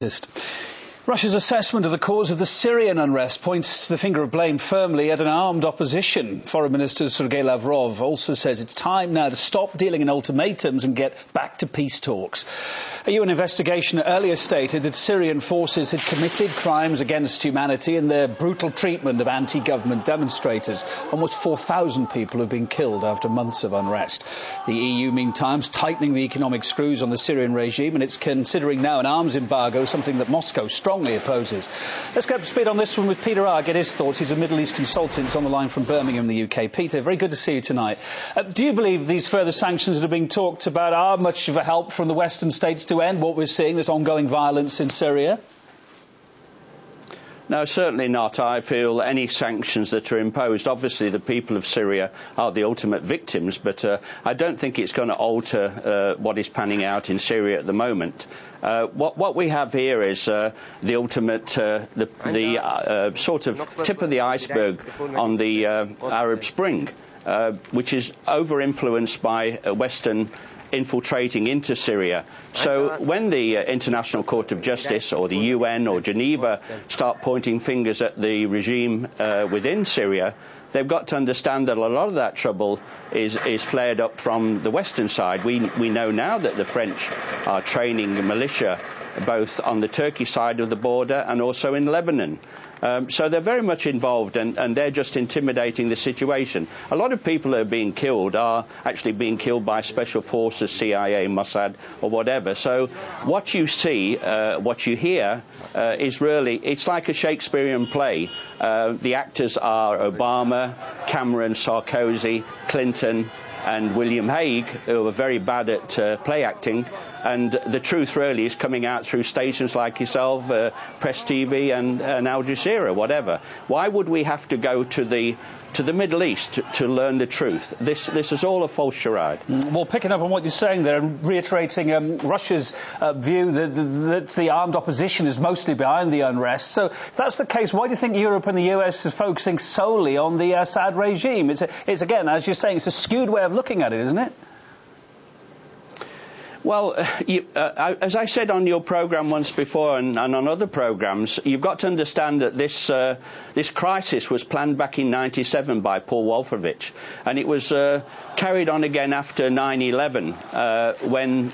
Russia's assessment of the cause of the Syrian unrest points the finger of blame firmly at an armed opposition. Foreign Minister Sergei Lavrov also says it's time now to stop dealing in ultimatums and get back to peace talks. A UN investigation earlier stated that Syrian forces had committed crimes against humanity in their brutal treatment of anti-government demonstrators. Almost 4,000 people have been killed after months of unrest. The EU, meantime, is tightening the economic screws on the Syrian regime, and it's considering now an arms embargo, something that Moscow strongly opposes. Let's get up to speed on this one with Peter A, get his thoughts. He's a Middle East consultant. He's on the line from Birmingham, the UK. Peter, very good to see you tonight. Do you believe these further sanctions that are being talked about are much of a help from the Western states to end what we're seeing, this ongoing violence in Syria? No, certainly not. I feel any sanctions that are imposed, obviously the people of Syria are the ultimate victims, but I don't think it's going to alter what is panning out in Syria at the moment. What we have here is the ultimate, the sort of tip of the iceberg on the Arab Spring, which is over-influenced by Western infiltrating into Syria. So when the International Court of Justice or the UN or Geneva start pointing fingers at the regime within Syria, they've got to understand that a lot of that trouble is flared up from the Western side. We know now that the French are training the militia both on the Turkish side of the border and also in Lebanon. So they're very much involved, and they're just intimidating the situation. A lot of people who are being killed are actually being killed by special forces, CIA, Mossad, or whatever. So what you see, what you hear, is really, it's like a Shakespearean play. The actors are Obama, Cameron, Sarkozy, Clinton, and William Hague, who are very bad at play acting, and the truth really is coming out through stations like yourself, Press TV and Al Jazeera, whatever. Why would we have to go to the Middle East to learn the truth? This is all a false charade. Well, picking up on what you're saying there and reiterating Russia's view that the armed opposition is mostly behind the unrest. So if that's the case, why do you think Europe and the US is focusing solely on the Assad regime? It's again, as you're saying, it's a skewed way of looking at it, isn't it? Well, as I said on your programme once before and on other programmes, you've got to understand that this crisis was planned back in '97 by Paul Wolfowitz, and it was carried on again after 9/11 when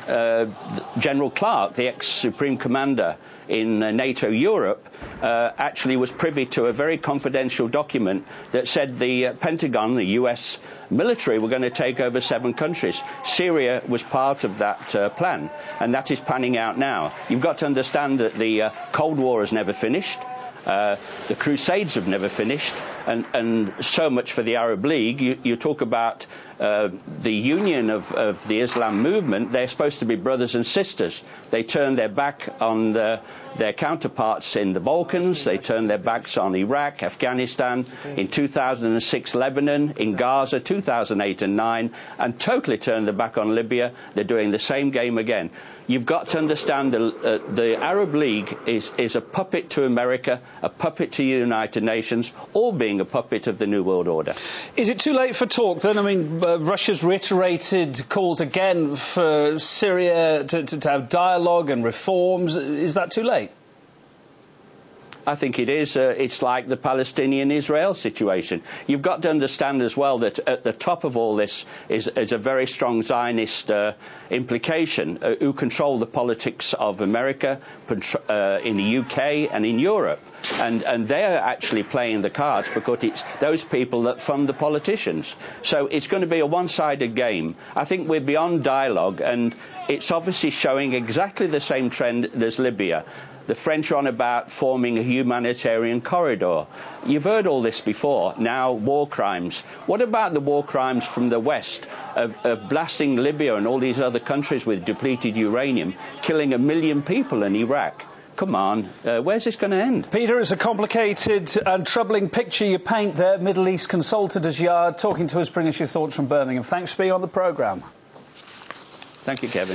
General Clark, the ex-Supreme Commander in NATO Europe, actually was privy to a very confidential document that said the Pentagon, the US military, were going to take over 7 countries. Syria was part of that plan, and that is panning out now. You've got to understand that the Cold War has never finished. The Crusades have never finished, and so much for the Arab League. You talk about the union of the Islam movement. They're supposed to be brothers and sisters. They turned their back on their counterparts in the Balkans. They turned their backs on Iraq, Afghanistan, in 2006 Lebanon, in Gaza 2008 and 9, and totally turned their back on Libya. They're doing the same game again. You've got to understand the Arab League is a puppet to America, a puppet to the United Nations, all being a puppet of the New World Order. Is it too late for talk then? I mean, Russia's reiterated calls again for Syria to have dialogue and reforms. Is that too late? I think it is. It's like the Palestinian-Israel situation. You've got to understand as well that at the top of all this is a very strong Zionist implication, who control the politics of America, in the UK and in Europe. And they're actually playing the cards because it's those people that fund the politicians. So it's going to be a one-sided game. I think we're beyond dialogue, and it's obviously showing exactly the same trend as Libya. The French are on about forming a humanitarian corridor. You've heard all this before. Now, war crimes. What about the war crimes from the West of blasting Libya and all these other countries with depleted uranium, killing 1 million people in Iraq? Come on, where's this going to end? Peter, it's a complicated and troubling picture you paint there. Middle East consultant as you are, talking to us, bring us your thoughts from Birmingham. Thanks for being on the programme. Thank you, Kevin.